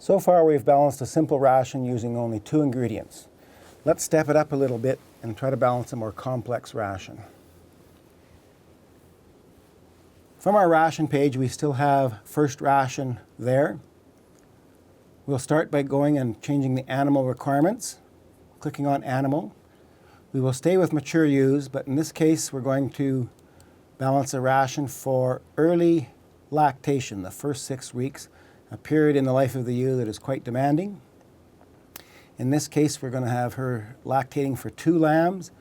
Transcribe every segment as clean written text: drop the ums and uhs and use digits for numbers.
So far we've balanced a simple ration using only 2 ingredients. Let's step it up a little bit and try to balance a more complex ration. From our ration page, we still have first ration there. We'll start by going and changing the animal requirements, clicking on animal. We will stay with mature ewes, but in this case we're going to balance a ration for early lactation, the first 6 weeks, a period in the life of the ewe that is quite demanding. In this case, we're going to have her lactating for 2 lambs.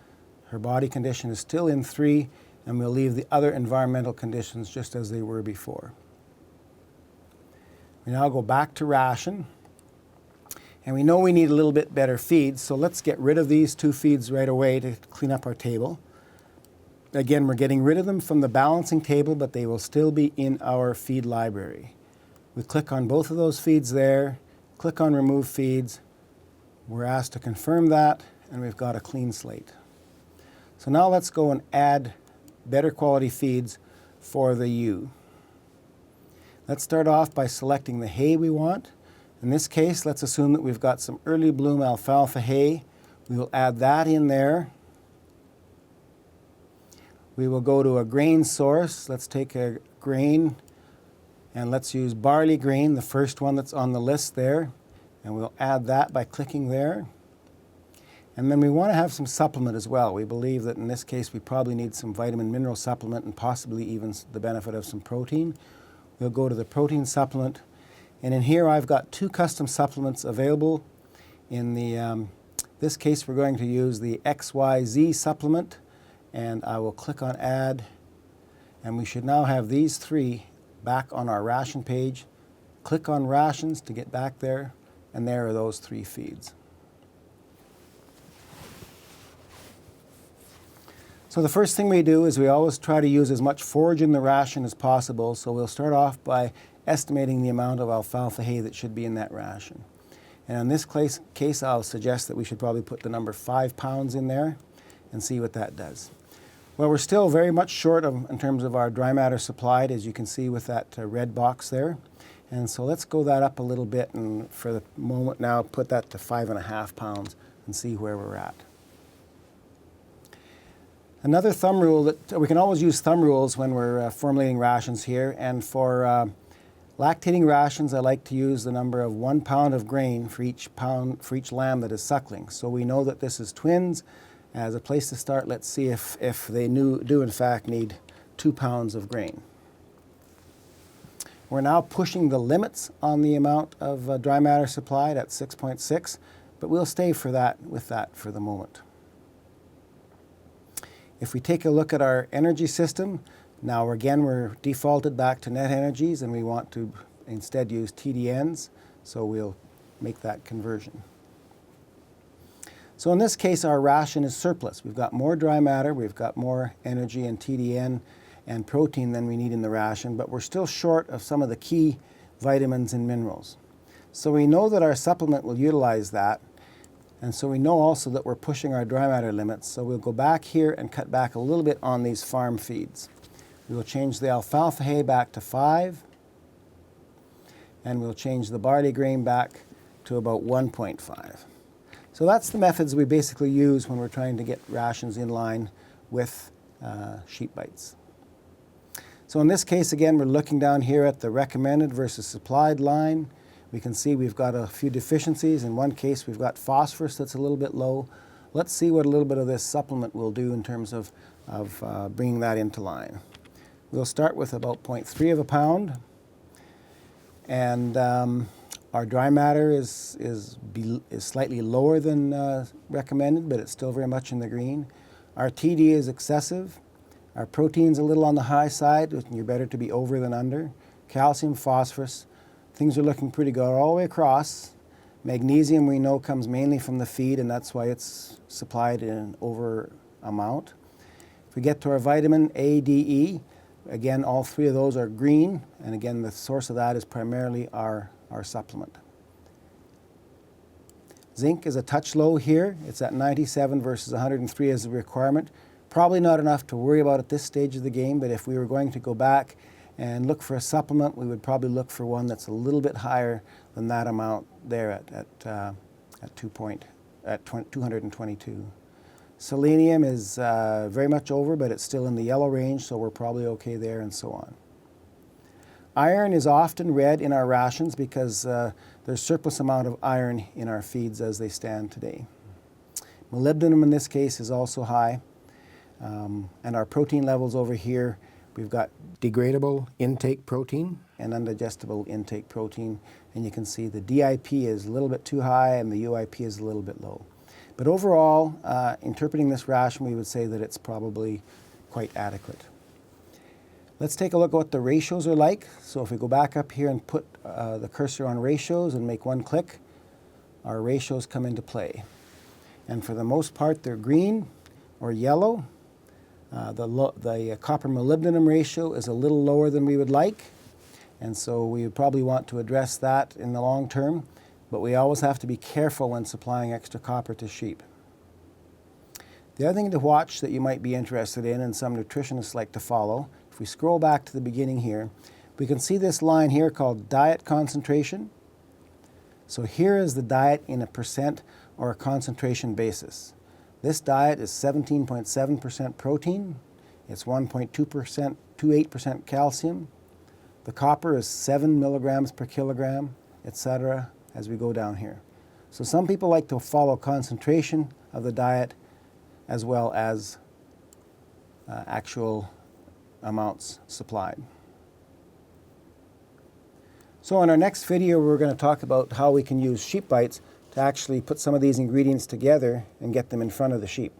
Her body condition is still in 3, and we'll leave the other environmental conditions just as they were before. We now go back to ration, and we know we need a little bit better feeds, so let's get rid of these 2 feeds right away to clean up our table. Again, we're getting rid of them from the balancing table, but they will still be in our feed library. We click on both of those feeds there, click on Remove Feeds. We're asked to confirm that, and we've got a clean slate. So now let's go and add better quality feeds for the ewe. Let's start off by selecting the hay we want. In this case, let's assume that we've got some early bloom alfalfa hay. We will add that in there. We will go to a grain source. Let's take a grain, and let's use barley grain, the first one that's on the list there. And we'll add that by clicking there. And then we want to have some supplement as well. We believe that in this case we probably need some vitamin mineral supplement and possibly even the benefit of some protein. We'll go to the protein supplement. And in here I've got 2 custom supplements available. In this case we're going to use the XYZ supplement. And I will click on Add. And we should now have these 3 back on our ration page. Click on Rations to get back there, and there are those 3 feeds. So the first thing we do is we always try to use as much forage in the ration as possible, so we'll start off by estimating the amount of alfalfa hay that should be in that ration. And in this case I'll suggest that we should probably put the number 5 pounds in there and see what that does. Well, we're still very much short in terms of our dry matter supplied, as you can see with that red box there. And so let's go that up a little bit, and for the moment now put that to 5.5 pounds and see where we're at. Another thumb rule that we can always use thumb rules when we're formulating rations here, and for lactating rations I like to use the number of 1 pound of grain for each lamb that is suckling. So we know that this is twins. As a place to start, let's see if they do in fact need 2 pounds of grain. We're now pushing the limits on the amount of dry matter supplied at 6.6, but we'll stay with that for the moment. If we take a look at our energy system, now again we're defaulted back to net energies, and we want to instead use TDNs, so we'll make that conversion. So in this case, our ration is surplus. We've got more dry matter, we've got more energy and TDN and protein than we need in the ration, but we're still short of some of the key vitamins and minerals. So we know that our supplement will utilize that, and so we know also that we're pushing our dry matter limits, so we'll go back here and cut back a little bit on these farm feeds. We will change the alfalfa hay back to 5, and we'll change the barley grain back to about 1.5. So that's the methods we basically use when we're trying to get rations in line with SheepBytes. So in this case, again, we're looking down here at the recommended versus supplied line. We can see we've got a few deficiencies. In one case, we've got phosphorus that's a little bit low. Let's see what a little bit of this supplement will do in terms of bringing that into line. We'll start with about 0.3 of a pound. And our dry matter is slightly lower than recommended, but it's still very much in the green. Our TD is excessive. Our protein's a little on the high side. You're better to be over than under. Calcium, phosphorus, things are looking pretty good all the way across. Magnesium we know comes mainly from the feed, and that's why it's supplied in an over amount. If we get to our vitamin A, D, E, again, all 3 of those are green, and again, the source of that is primarily our supplement. Zinc is a touch low here. It's at 97 versus 103 as a requirement. Probably not enough to worry about at this stage of the game, but if we were going to go back and look for a supplement, we would probably look for one that's a little bit higher than that amount there at 222. Selenium is very much over, but it's still in the yellow range, so we're probably okay there, and so on. Iron is often red in our rations because there's surplus amount of iron in our feeds as they stand today. Molybdenum in this case is also high, and our protein levels over here, we've got degradable intake protein and undigestible intake protein, and you can see the DIP is a little bit too high and the UIP is a little bit low. But overall, interpreting this ration, we would say that it's probably quite adequate. Let's take a look at what the ratios are like. So if we go back up here and put the cursor on ratios and make one click, our ratios come into play. And for the most part, they're green or yellow. The copper molybdenum ratio is a little lower than we would like, and so we would probably want to address that in the long term, but we always have to be careful when supplying extra copper to sheep. The other thing to watch that you might be interested in, and some nutritionists like to follow, if we scroll back to the beginning here, we can see this line here called diet concentration. So here is the diet in a percent or a concentration basis. This diet is 17.7% protein, it's 1.28% calcium, the copper is 7 milligrams per kilogram, etc., as we go down here. So some people like to follow concentration of the diet as well as actual amounts supplied. So in our next video, we're going to talk about how we can use SheepBytes to actually put some of these ingredients together and get them in front of the sheep.